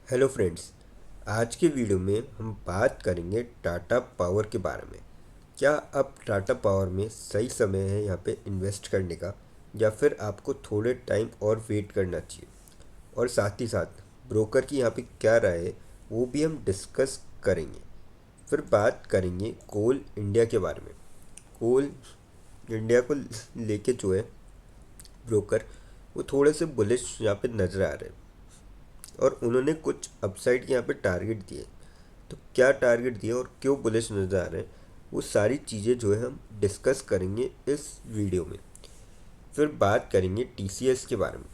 Hello friends. आज के video में हम बात करेंगे टाटा पावर के बारे में। क्या अब टाटा पावर में सही समय है यहाँ पे इन्वेस्ट करने का, या फिर आपको थोड़े टाइम और वेट करना चाहिए। और साथ ही साथ ब्रोकर की यहाँ पे क्या राय है वो भी हम डिस्कस करेंगे। फिर बात करेंगे कोल इंडिया के बारे में। कोल इंडिया को लेके जो है ब्रोकर, वो थोड़े से बुलिश यहाँ पे नज़र आ रहे हैं और उन्होंने कुछ अपसाइड के यहाँ पे टारगेट दिए। तो क्या टारगेट दिए और क्यों बुलिश नज़र आ रहे हैं, वो सारी चीज़ें जो है हम डिस्कस करेंगे इस वीडियो में। फिर बात करेंगे टीसीएस के बारे में।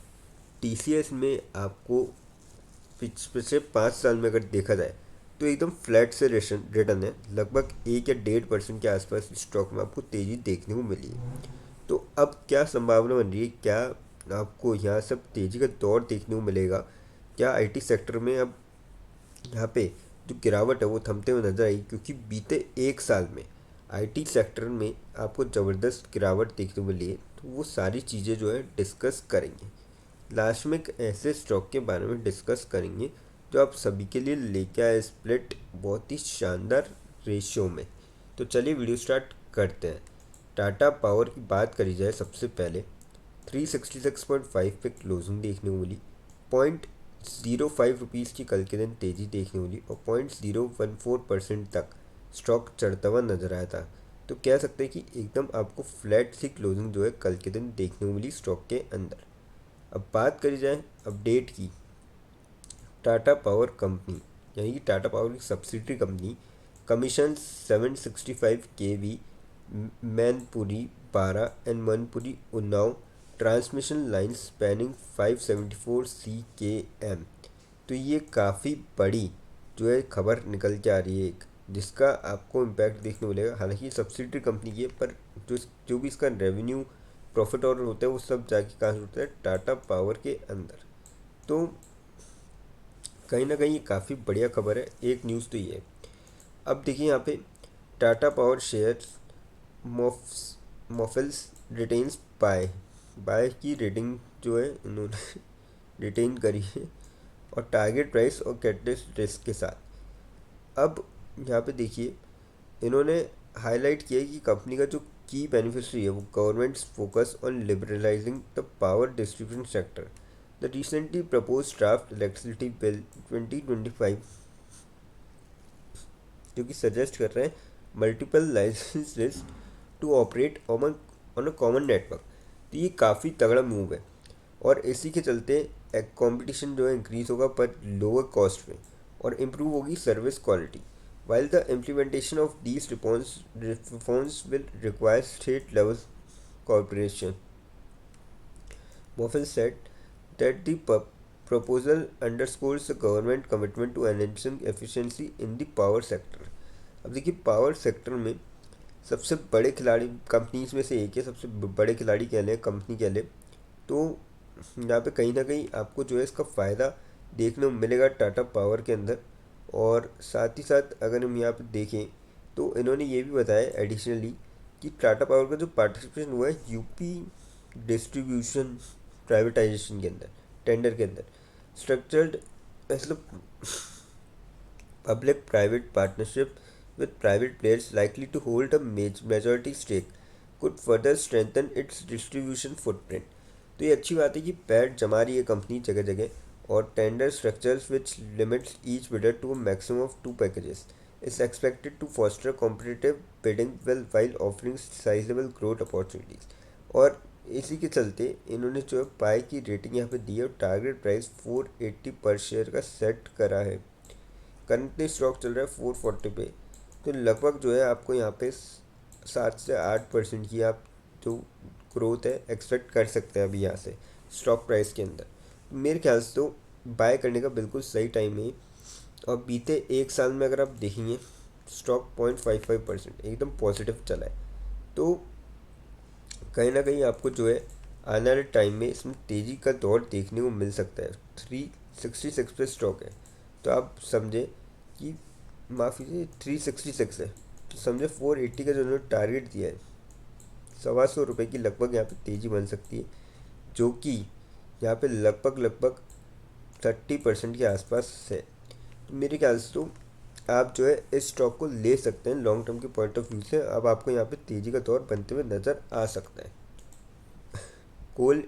टीसीएस में आपको पिछले 5 साल में अगर देखा जाए तो एकदम फ्लैट से रिटर्न है। लगभग 1 या 1.5% के आसपास स्टॉक में आपको तेज़ी देखने को मिली है। तो अब क्या संभावना बन रही है, क्या आपको यहाँ सब तेज़ी का दौर देखने को मिलेगा? क्या आईटी सेक्टर में अब यहाँ पे जो गिरावट है वो थमते हुए नजर आई? क्योंकि बीते 1 साल में आईटी सेक्टर में आपको ज़बरदस्त गिरावट देखने को मिली है। तो वो सारी चीज़ें जो है डिस्कस करेंगे। लास्ट में एक ऐसे स्टॉक के बारे में डिस्कस करेंगे जो आप सभी के लिए लेके आए स्प्लिट बहुत ही शानदार रेशियो में। तो चलिए वीडियो स्टार्ट करते हैं। टाटा पावर की बात करी जाए, सबसे पहले 366.5 पे क्लोजिंग देखने को मिली। 0.05 रुपीज़ की कल के दिन तेज़ी देखने को मिली और 0.014% तक स्टॉक चढ़ता हुआ नजर आया था। तो कह सकते हैं कि एकदम आपको फ्लैट सी क्लोजिंग जो है कल के दिन देखने को मिली स्टॉक के अंदर। अब बात करी जाए अपडेट की। टाटा पावर कंपनी यानी कि टाटा पावर की subsidiary company commission 765 kV Mainpuri 12 and Manipuri Unnao transmission line spanning 574 CKM। तो ये काफ़ी बड़ी जो है खबर निकल के आ रही है, एक जिसका आपको इम्पैक्ट देखने को मिलेगा। हालांकि सब्सिडरी कंपनी की है, पर जो जो भी इसका रेवेन्यू प्रॉफिट और होता है वो सब जाके कहाँ से होता है, टाटा पावर के अंदर। तो कहीं ना कहीं ये काफ़ी बढ़िया खबर है। एक न्यूज़ तो ये है। अब देखिए यहाँ पे टाटा पावर शेयर मोफिल्स रिटेन्स बाय बाय की रेटिंग जो है इन्होंने रिटेन करी है, और टारगेट प्राइस और कैटलिस्ट रिस्क के साथ। अब यहाँ पे देखिए इन्होंने हाईलाइट किया है कि कंपनी का जो की बेनिफिशियरी है वो government's focus on liberalising the power distribution sector. The recently propose draft electricity bill 2025 जो कि सजेस्ट कर रहे हैं multiple licences to operate on a common network. तो ये काफ़ी तगड़ा मूव है, और इसी के चलते कंपटीशन जो है इंक्रीज होगा पर लोअर कॉस्ट में, और इम्प्रूव होगी service quality. While the implementation of these reforms will require state level cooperation, Moffin said that the proposal underscores the government commitment to enhancing efficiency in the power sector. अब देखिए power sector में सबसे बड़े खिलाड़ी companies में से एक है, सबसे बड़े खिलाड़ी कह लें, कंपनी कह लें। तो यहाँ पे कहीं ना कहीं आपको जो है इसका फ़ायदा देखने को मिलेगा टाटा पावर के अंदर। और साथ ही साथ अगर हम यहाँ पे देखें तो इन्होंने ये भी बताया एडिशनली कि टाटा पावर का जो पार्टिसिपेशन हुआ है यूपी डिस्ट्रीब्यूशन प्राइवेटाइजेशन के अंदर, टेंडर के अंदर स्ट्रक्चर्ड मतलब public private partnership with private players likely to hold a majority stake could further strengthen its distribution footprint। तो ये अच्छी बात है कि पैर जमा रही है कंपनी जगह जगह, और tender structures which limits each bidder to a maximum of 2 packages is expected to foster competitive bidding while offering sizable growth opportunities। और इसी के चलते इन्होंने जो है पाई की रेटिंग यहाँ पे दी है और टारगेट प्राइस 480 पर शेयर का सेट करा है। करंटली स्टॉक चल रहा है 440 पे। तो लगभग जो है आपको यहाँ पे 7 से 8% की आप जो ग्रोथ है एक्सपेक्ट कर सकते हैं अभी यहाँ से स्टॉक प्राइस के अंदर। तो मेरे ख्याल से तो बाय करने का बिल्कुल सही टाइम है। और बीते 1 साल में अगर आप देखेंगे स्टॉक 0.55% एकदम पॉजिटिव चला है। तो कहीं ना कहीं आपको जो है आने वाले टाइम में इसमें तेज़ी का दौर देखने को मिल सकता है। 366 पे स्टॉक है, तो आप समझे कि माफ़ कीजिए 366 है, तो समझे 480 का जो उन्होंने टारगेट दिया है, ₹125 की लगभग यहाँ पे तेज़ी बन सकती है, जो कि यहाँ पे लगभग लगभग 30% के आसपास है। तो मेरे ख्याल से तो आप जो है इस स्टॉक को ले सकते हैं लॉन्ग टर्म के पॉइंट ऑफ व्यू से। अब आपको यहाँ पे तेज़ी का दौर बनते हुए नज़र आ सकता है। कोल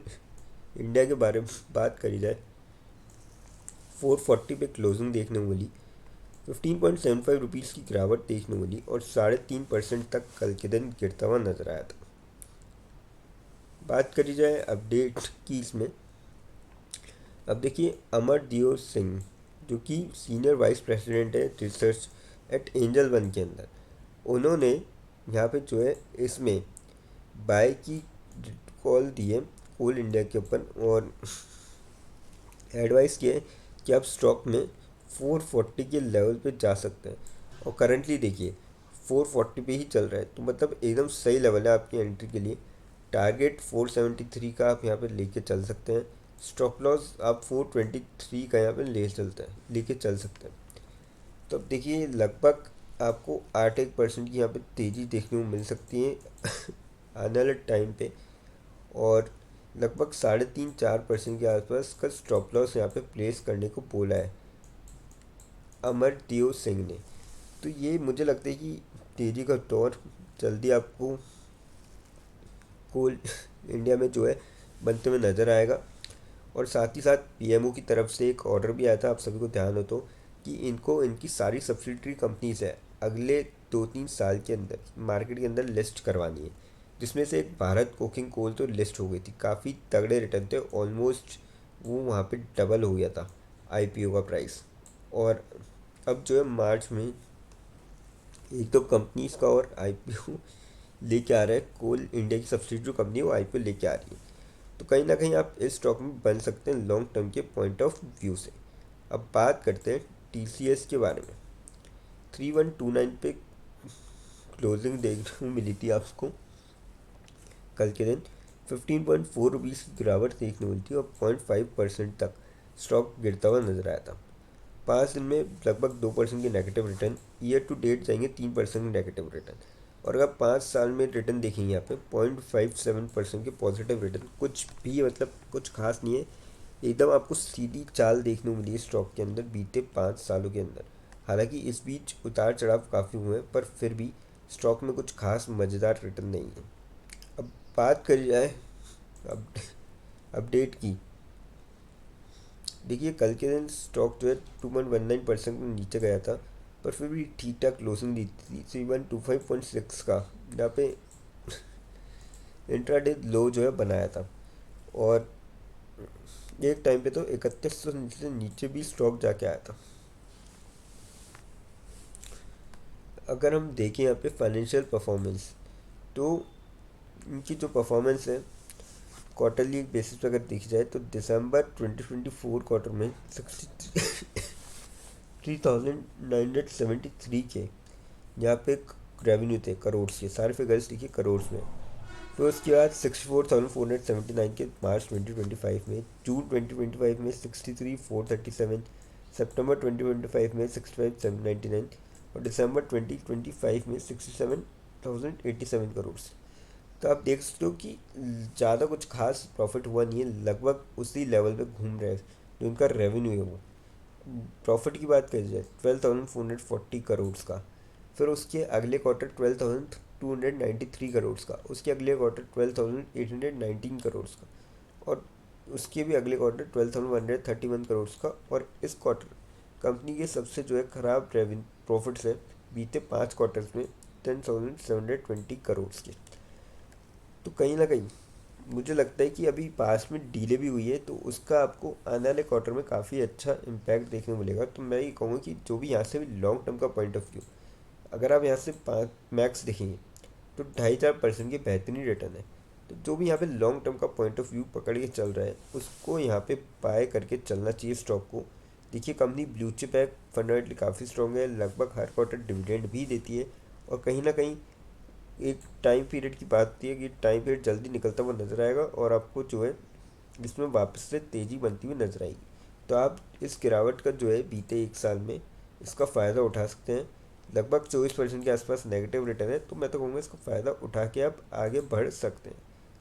इंडिया के बारे में बात करी जाए, 440 पे क्लोजिंग देखने को मिली, 15.75 रुपीज़ की गिरावट देखने को मिली और 3.5% तक कल के दिन गिरता हुआ नजर आया था। बात करी जाए अपडेट की इसमें, अब देखिए अमरदीप सिंह जो कि सीनियर वाइस प्रेसिडेंट है रिसर्च एट एंजल वन के अंदर, उन्होंने यहाँ पे जो है इसमें बाय की कॉल दी है कोल इंडिया के ऊपर और एडवाइस किया है कि आप स्टॉक में 440 के लेवल पे जा सकते हैं। और करंटली देखिए 440 पे ही चल रहा है, तो मतलब एकदम सही लेवल है आपकी एंट्री के लिए। टारगेट 473 का आप यहाँ पे लेके चल सकते हैं। स्टॉप लॉस आप 423 का यहाँ पे लेके चल सकते हैं। तो अब देखिए लगभग आपको 8-1% की यहाँ पे तेज़ी देखने को मिल सकती है आने वाले टाइम पे। और लगभग 3.5-4% के आसपास का स्टॉप लॉस यहाँ पे प्लेस करने को बोला है अमरदीप सिंह ने। तो ये मुझे लगता है कि तेज़ी का दौर जल्दी आपको कोल इंडिया में जो है बनते हुए नज़र आएगा। और साथ ही साथ पीएमओ की तरफ से एक ऑर्डर भी आया था, आप सभी को ध्यान हो तो, कि इनको इनकी सारी सब्सिडरी कंपनीज है अगले 2-3 साल के अंदर मार्केट के अंदर लिस्ट करवानी है। जिसमें से एक भारत कोकिंग कोल तो लिस्ट हो गई थी, काफ़ी तगड़े रिटर्न थे, ऑलमोस्ट वो वहाँ पे डबल हो गया था आईपीओ का प्राइस। और अब जो है मार्च में एक तो कंपनीज का और आईपीओ लेके आ रहा है, कोल इंडिया की सब्सिडरी कंपनी वो आईपीओ लेके आ रही है। तो कहीं ना कहीं आप इस स्टॉक में बन सकते हैं लॉन्ग टर्म के पॉइंट ऑफ व्यू से। अब बात करते हैं टीसीएस के बारे में। 3129 पे क्लोजिंग देखने को मिली थी आपको कल के दिन। 15.4 रुपीज़ की गिरावट देखने को मिली थी और 0.5% तक स्टॉक गिरता हुआ नजर आया था। 5 दिन में लगभग 2% की negative return, year to date जाएंगे 3% की नेगेटिव रिटर्न। और अगर 5 साल में रिटर्न देखेंगे यहाँ पे 0.57% के पॉजिटिव रिटर्न, कुछ भी मतलब कुछ खास नहीं है। एकदम आपको सीधी चाल देखने को मिली है स्टॉक के अंदर बीते 5 सालों के अंदर। हालांकि इस बीच उतार चढ़ाव काफ़ी हुए हैं, पर फिर भी स्टॉक में कुछ खास मज़ेदार रिटर्न नहीं है। अब बात करी जाए अब अपडेट की, देखिए कल के दिन स्टॉक जो है 2.19% में नीचे गया था, पर फिर भी ठीक ठाक क्लोजिंग दी थी 3125.6 का, यहाँ पे इंट्राडे लो जो है बनाया था। और एक टाइम पे तो 3100 से नीचे भी स्टॉक जाके आया था। अगर हम देखें यहाँ पे फाइनेंशियल परफॉर्मेंस, तो इनकी जो परफॉर्मेंस है क्वार्टरली बेसिस पे अगर देखी जाए तो दिसंबर 2024 क्वार्टर में 63,973 के यहाँ पे रेवेन्यू थे करोड़ के, सारे फिगर्स देखिए करोड़ में। तो उसके बाद 64,479 के मार्च 2025 में, जून 2025 में 63,437, सितंबर 2025 में 65,799 और दिसंबर 2025 में 67,087 करोड़ से। तो आप देख सकते हो कि ज़्यादा कुछ खास प्रॉफिट हुआ नहीं है, लगभग उसी लेवल पे घूम रहे हैं जो उनका रेवेन्यू है वो। प्रॉफिट की बात करी जाए 12,440 करोड़ का, फिर उसके अगले क्वार्टर 12,293 करोड़ का, उसके अगले क्वार्टर 12,819 करोड़ का, और उसके भी अगले क्वार्टर 12,131 करोड़ का। और इस क्वार्टर कंपनी के सबसे जो है ख़राब रेवेन्यू प्रॉफिट्स है बीते 5 क्वार्टर्स में 10,720 करोड़ के। तो कहीं ना कहीं मुझे लगता है कि अभी पास में डीले भी हुई है, तो उसका आपको आने वाले क्वार्टर में काफ़ी अच्छा इम्पैक्ट देखने को मिलेगा। तो मैं ये कहूँगा कि जो भी यहाँ से भी लॉन्ग टर्म का पॉइंट ऑफ व्यू, अगर आप यहाँ से 5 मैक्स देखेंगे तो 2.5-4% की बेहतरीन रिटर्न है। तो जो भी यहाँ पे लॉन्ग टर्म का पॉइंट ऑफ व्यू पकड़ के चल रहा है उसको यहाँ पे बाय करके चलना चाहिए स्टॉक को। देखिए कंपनी ब्लू चिप है, फंडामेंटली काफ़ी स्ट्रॉन्ग है, लगभग हर क्वार्टर डिविडेंड भी देती है। और कहीं ना कहीं एक टाइम पीरियड की बात होती है कि टाइम पीरियड जल्दी निकलता हुआ नज़र आएगा और आपको जो है इसमें वापस से तेज़ी बनती हुई नजर आएगी। तो आप इस गिरावट का जो है बीते 1 साल में इसका फ़ायदा उठा सकते हैं। लगभग 24% के आसपास नेगेटिव रिटर्न है, तो मैं तो कहूँगा इसका फ़ायदा उठा के आप आगे बढ़ सकते हैं।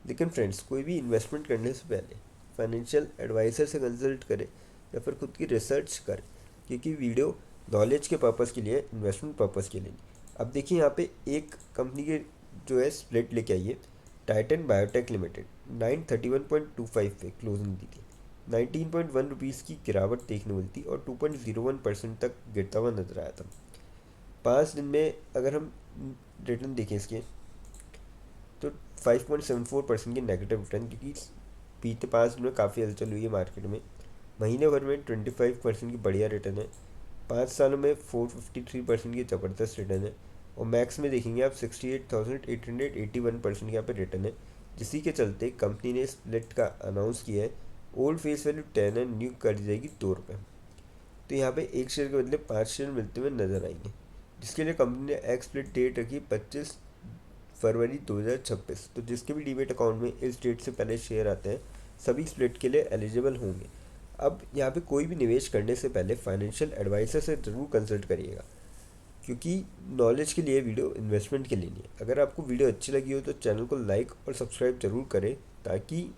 लेकिन फ्रेंड्स, कोई भी इन्वेस्टमेंट करने से पहले फाइनेंशियल एडवाइज़र से कंसल्ट करें या फिर खुद की रिसर्च करें, क्योंकि वीडियो नॉलेज के पर्पज़ के लिए, इन्वेस्टमेंट पर्पज़ के लिए नहीं। अब देखिए यहाँ पे एक कंपनी के जो है स्प्लिट लेके आइए, टाइटन बायोटेक लिमिटेड 931.25 पे क्लोजिंग दी थी। 19.1 रुपीज़ की गिरावट देखने मिली थी और 2.01% तक गिरता हुआ नजर आया था। 5 दिन में अगर हम रिटर्न देखें इसके, तो 5.74% की नेगेटिव रिटर्न, क्योंकि बीते 5 दिन में काफ़ी हलचल हुई है मार्केट में। महीने भर में 25% की बढ़िया रिटर्न है। 5 सालों में 453% की ज़बरदस्त रिटर्न है। और मैक्स में देखेंगे आप 68,881% की यहाँ पे रिटर्न है। जिसी के चलते कंपनी ने स्प्लिट का अनाउंस किया है। ओल्ड फेस वैल्यू 10 है, न्यू कर दी जाएगी ₹2। तो यहाँ पे एक शेयर के बदले 5 शेयर मिलते हुए नजर आएंगे, जिसके लिए कंपनी ने एक्स स्प्लिट डेट रखी 25 फरवरी 2026। तो जिसके भी डीमेट अकाउंट में इस डेट से पहले शेयर आते हैं, सभी स्प्लिट के लिए एलिजिबल होंगे। अब यहाँ पे कोई भी निवेश करने से पहले फाइनेंशियल एडवाइज़र से ज़रूर कंसल्ट करिएगा, क्योंकि नॉलेज के लिए वीडियो, इन्वेस्टमेंट के लिए नहीं है। अगर आपको वीडियो अच्छी लगी हो तो चैनल को लाइक और सब्सक्राइब जरूर करें, ताकि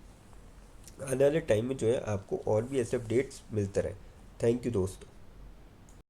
आने वाले टाइम में जो है आपको और भी ऐसे अपडेट्स मिलते रहे। थैंक यू दोस्तों।